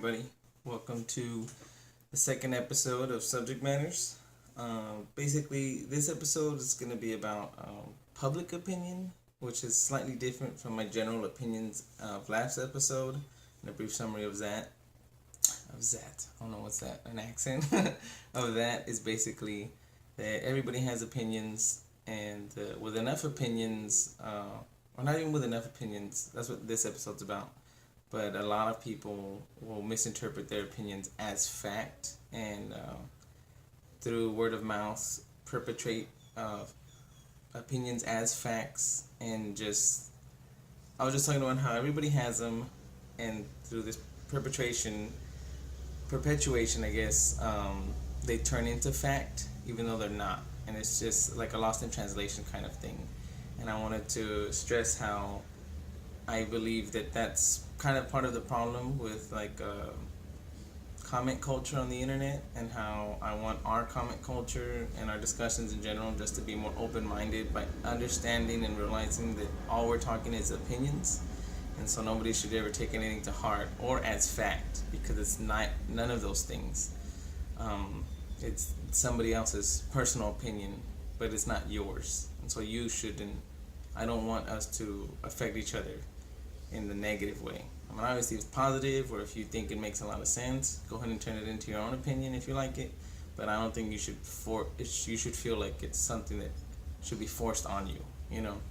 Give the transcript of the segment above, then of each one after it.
everybody. Welcome to the second episode of Subject Matters. Basically, this episode is going to be about public opinion, which is slightly different from my general opinions of last episode, and a brief summary of that. I don't know what's that, an accent? Of that is basically that everybody has opinions, and with enough opinions, or not even with enough opinions, that's what this episode's about. But a lot of people will misinterpret their opinions as fact, and through word of mouth perpetrate opinions as facts. And I was just talking about how everybody has them, and through this perpetuation, I guess, they turn into fact even though they're not, and it's just like a lost in translation kind of thing. And I wanted to stress how I believe that that's kind of part of the problem with comment culture on the internet, and how I want our comment culture and our discussions in general just to be more open-minded by understanding and realizing that all we're talking is opinions, and so nobody should ever take anything to heart or as fact, because it's not none of those things. It's somebody else's personal opinion, but it's not yours, and so you shouldn't. I don't want us to affect each other in the negative way. I mean, obviously it's positive, or if you think it makes a lot of sense, go ahead and turn it into your own opinion if you like it. But I don't think you should you should feel like it's something that should be forced on you, you know.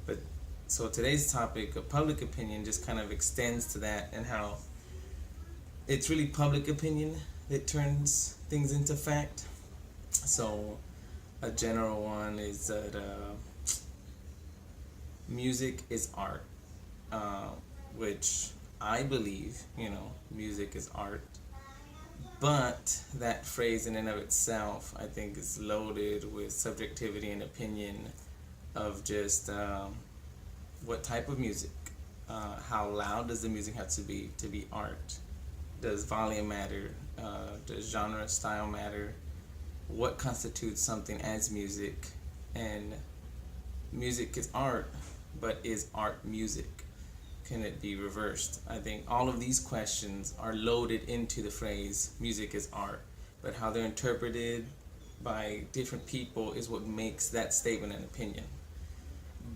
But so today's topic of public opinion just kind of extends to that, and how it's really public opinion that turns things into fact. So a general one is that music is art. Which I believe, music is art. But that phrase in and of itself, I think, is loaded with subjectivity and opinion of just what type of music. How loud does the music have to be art? Does volume matter? Does genre, style matter? What constitutes something as music? And music is art, but is art music? Can it be reversed? I think all of these questions are loaded into the phrase music is art, but how they're interpreted by different people is what makes that statement an opinion.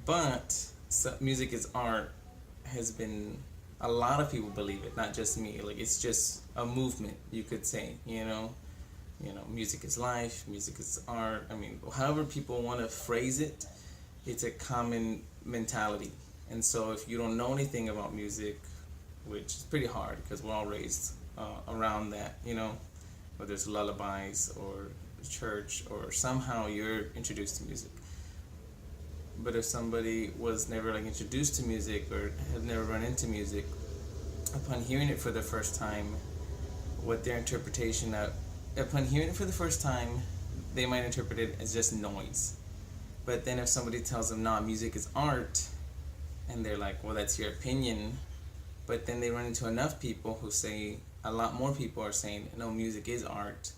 But music is art has been, a lot of people believe it, not just me. Like, it's just a movement, you could say, music is life, music is art. I mean, however people want to phrase it, it's a common mentality. And so if you don't know anything about music, which is pretty hard because we're all raised around that, whether it's lullabies or church, or somehow you're introduced to music. But if somebody was never introduced to music, or had never run into music, upon hearing it for the first time, upon hearing it for the first time, they might interpret it as just noise. But then if somebody tells them, nah, music is art, and they're like, well, that's your opinion. But then they run into enough people who say, a lot more people are saying, no, music is art.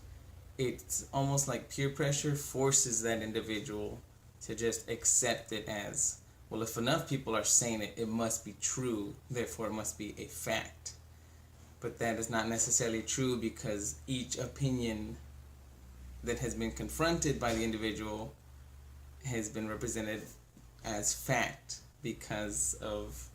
It's almost like peer pressure forces that individual to just accept it as, well, if enough people are saying it, it must be true, therefore it must be a fact. But that is not necessarily true, because each opinion that has been confronted by the individual has been represented as fact, because of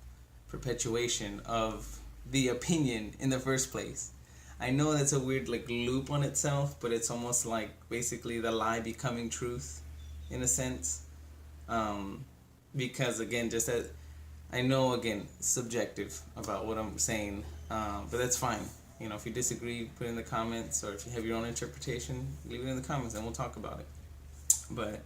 perpetuation of the opinion in the first place. I know that's a weird loop on itself, but it's almost like basically the lie becoming truth in a sense. Because again, just that I know, again, subjective about what I'm saying, but that's fine. If you disagree, put it in the comments, or if you have your own interpretation, leave it in the comments and we'll talk about it. But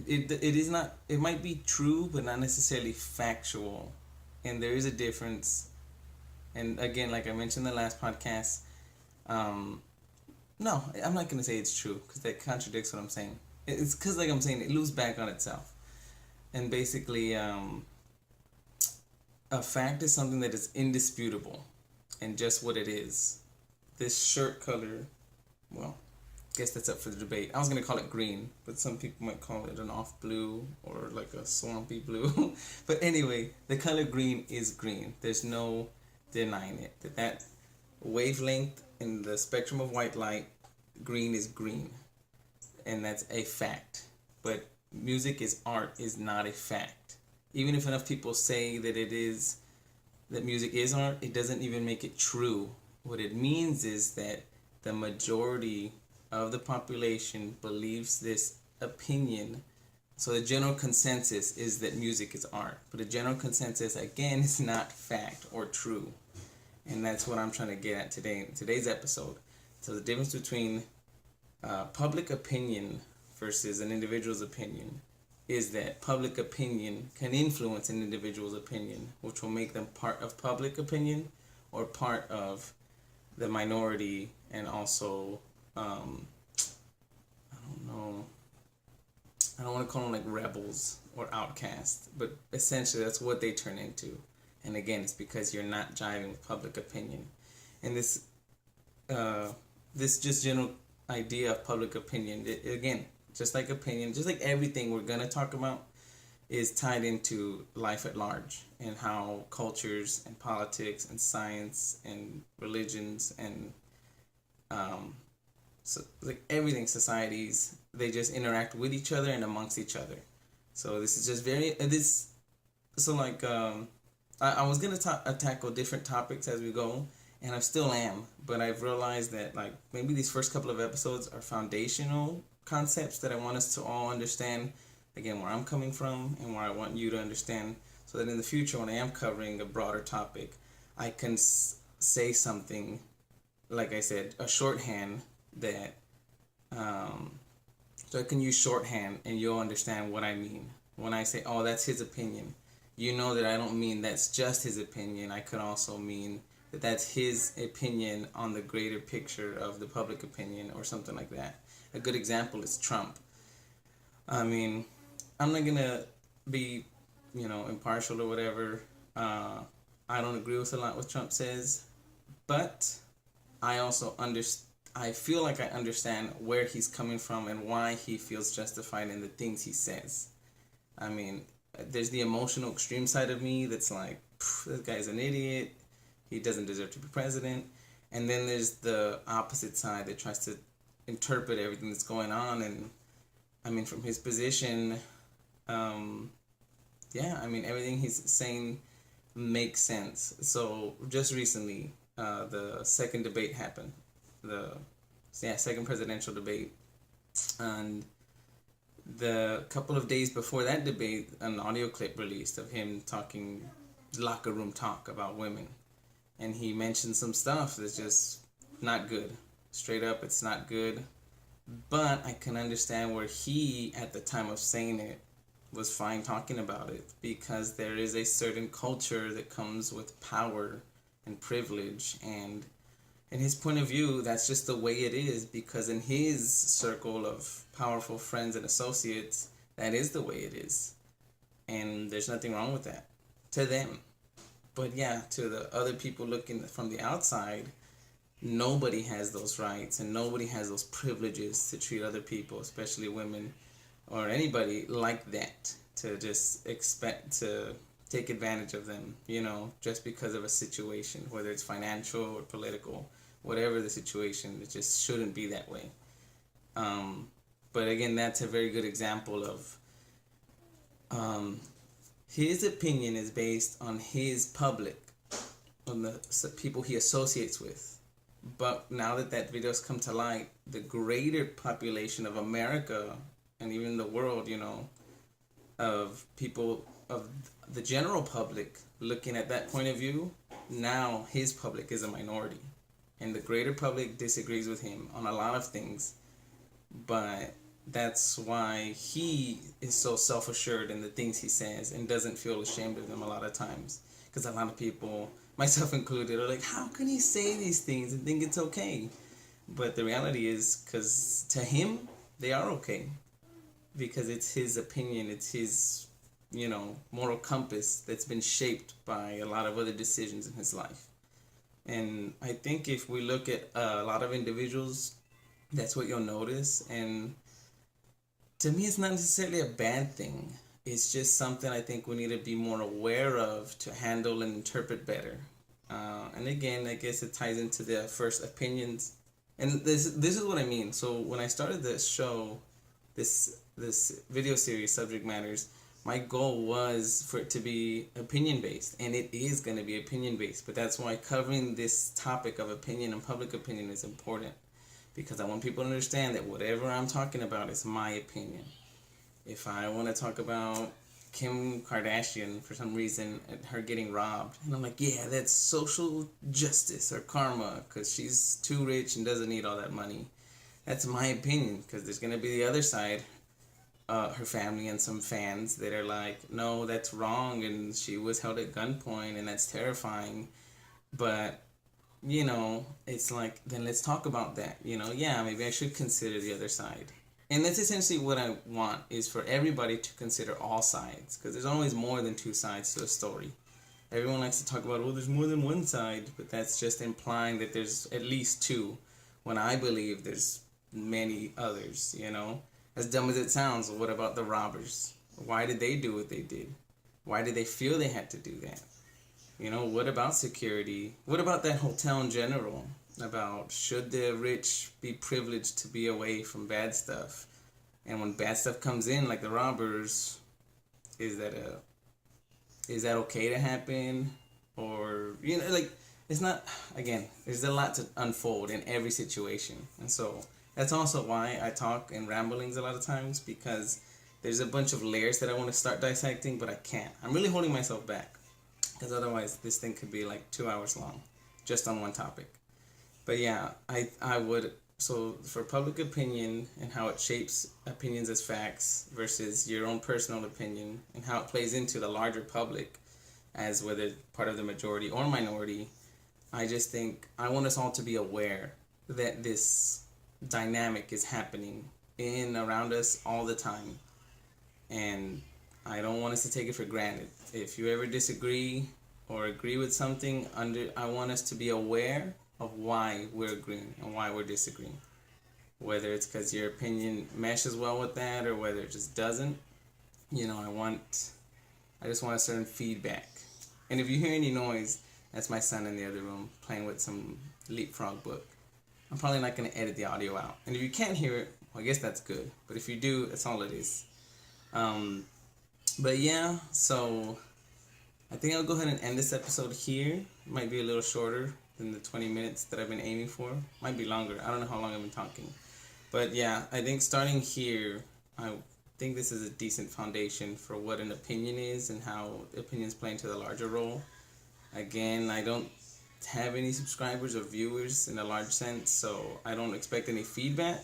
it is not, it might be true but not necessarily factual, and there is a difference. And again, like I mentioned in the last podcast, no, I'm not going to say it's true, because that contradicts what I'm saying. It's because, like I'm saying, it loops back on itself. And basically, a fact is something that is indisputable and just what it is. This shirt color, well, guess that's up for the debate. I was gonna call it green, but some people might call it an off blue or like a swampy blue. But anyway, the color green is green. There's no denying it. That wavelength in the spectrum of white light, green is green, and that's a fact. But music is art is not a fact. Even if enough people say that it is, that music is art, it doesn't even make it true. What it means is that the majority of the population believes this opinion. So the general consensus is that music is art, but the general consensus again is not fact or true. And that's what I'm trying to get at today in today's episode. So the difference between public opinion versus an individual's opinion is that public opinion can influence an individual's opinion, which will make them part of public opinion or part of the minority, and also I don't know, I don't want to call them like rebels or outcasts, but essentially that's what they turn into. And again, it's because you're not jiving with public opinion. And this this just general idea of public opinion, again, just like opinion, just like everything we're gonna talk about, is tied into life at large and how cultures and politics and science and religions and so like everything, societies, they just interact with each other and amongst each other. So this is just very this so like I was gonna tackle different topics as we go, and I still am, but I've realized that like maybe these first couple of episodes are foundational concepts that I want us to all understand, again, where I'm coming from and where I want you to understand, so that in the future when I am covering a broader topic, I can say something, like I said, a shorthand that so I can use shorthand and you'll understand what I mean. When I say, oh, that's his opinion, you know that I don't mean that's just his opinion. I could also mean that that's his opinion on the greater picture of the public opinion or something like that. A good example is Trump. I mean, I'm not gonna be, impartial or whatever. I don't agree with a lot what Trump says, but I also I feel like I understand where he's coming from and why he feels justified in the things he says. I mean, there's the emotional extreme side of me that's like, this guy's an idiot. He doesn't deserve to be president. And then there's the opposite side that tries to interpret everything that's going on. And I mean, from his position, everything he's saying makes sense. So just recently, the second debate happened. Second presidential debate. And the couple of days before that debate, an audio clip released of him talking locker room talk about women. And he mentioned some stuff that's just not good. Straight up, it's not good. But I can understand where he, at the time of saying it, was fine talking about it, because there is a certain culture that comes with power and privilege, and in his point of view, that's just the way it is, because in his circle of powerful friends and associates, that is the way it is. And there's nothing wrong with that to them. But yeah, to the other people looking from the outside, nobody has those rights and nobody has those privileges to treat other people, especially women or anybody, like that, to just expect to take advantage of them, just because of a situation, whether it's financial or political, whatever the situation. It just shouldn't be that way. But again, that's a very good example of his opinion is based on his public, on the people he associates with. But now that video's come to light, the greater population of America and even the world, of people, of the general public looking at that point of view, now his public is a minority. And the greater public disagrees with him on a lot of things. But that's why he is so self-assured in the things he says and doesn't feel ashamed of them a lot of times. Because a lot of people, myself included, are like, how can he say these things and think it's okay? But the reality is, because to him, they are okay. Because it's his opinion, it's his, moral compass that's been shaped by a lot of other decisions in his life. And I think if we look at a lot of individuals that's what you'll notice. And to me, it's not necessarily a bad thing. It's just something I think we need to be more aware of to handle and interpret better. And again, I guess it ties into the first opinions. And this is what I mean. So when I started this show, this video series, Subject Matters, my goal was for it to be opinion based, and it is going to be opinion based. But that's why covering this topic of opinion and public opinion is important, because I want people to understand that whatever I'm talking about is my opinion. If I want to talk about Kim Kardashian for some reason and her getting robbed, and I'm like, yeah, that's social justice or karma because she's too rich and doesn't need all that money. That's my opinion, because there's going to be the other side, her family and some fans that are like, no, that's wrong, and she was held at gunpoint, and that's terrifying. But it's like, then let's talk about that. Yeah, maybe I should consider the other side. And that's essentially what I want, is for everybody to consider all sides, because there's always more than two sides to a story. Everyone likes to talk about, oh, there's more than one side, but that's just implying that there's at least two, when I believe there's many others. As dumb as it sounds, what about the robbers? Why did they do what they did? Why did they feel they had to do that? What about security? What about that hotel in general? About, should the rich be privileged to be away from bad stuff? And when bad stuff comes in, like the robbers, is that okay to happen? Or, it's not, again, there's a lot to unfold in every situation. And so that's also why I talk in ramblings a lot of times, because there's a bunch of layers that I want to start dissecting, but I can't. I'm really holding myself back, because otherwise this thing could be like 2 hours long just on one topic. But yeah, I would, so for public opinion and how it shapes opinions as facts versus your own personal opinion, and how it plays into the larger public as whether part of the majority or minority, I just think I want us all to be aware that this dynamic is happening in around us all the time. And I don't want us to take it for granted. If you ever disagree or agree with something, I want us to be aware of why we're agreeing and why we're disagreeing. Whether it's because your opinion meshes well with that, or whether it just doesn't. I just want a certain feedback. And if you hear any noise, that's my son in the other room playing with some Leapfrog book. I'm probably not going to edit the audio out. And if you can't hear it, well, I guess that's good. But if you do, that's all it is. But yeah, so I think I'll go ahead and end this episode here. It might be a little shorter than the 20 minutes that I've been aiming for. Might be longer. I don't know how long I've been talking. But yeah, I think starting here, I think this is a decent foundation for what an opinion is and how opinions play into the larger role. Again, I don't have any subscribers or viewers in a large sense, so I don't expect any feedback.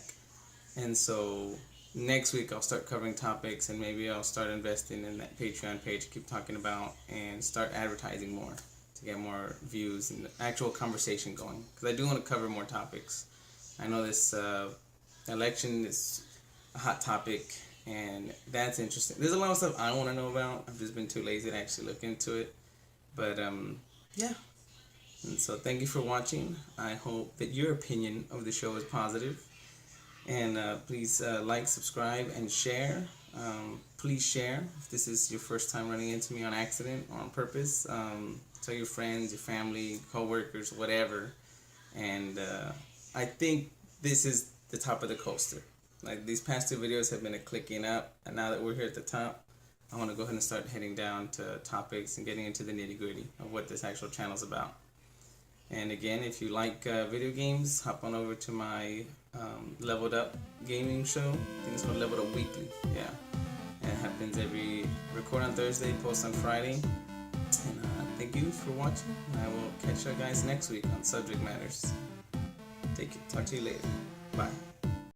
And so next week I'll start covering topics, and maybe I'll start investing in that Patreon page I keep talking about, and start advertising more to get more views and actual conversation going, because I do want to cover more topics. I know this election is a hot topic, and that's interesting. There's a lot of stuff I want to know about. I've just been too lazy to actually look into it. But yeah. And so thank you for watching. I hope that your opinion of the show is positive. And please like, subscribe, and share. Please share if this is your first time running into me on accident or on purpose. Tell your friends, your family, coworkers, whatever. And I think this is the top of the coaster. Like, these past two videos have been a clicking up, and now that we're here at the top, I want to go ahead and start heading down to topics and getting into the nitty-gritty of what this actual channel is about. And again, if you like video games, hop on over to my Leveled Up gaming show. I think it's called Leveled Up Weekly. Yeah, and it happens record on Thursday, post on Friday. And thank you for watching. I will catch you guys next week on Subject Matters. Talk to you later. Bye.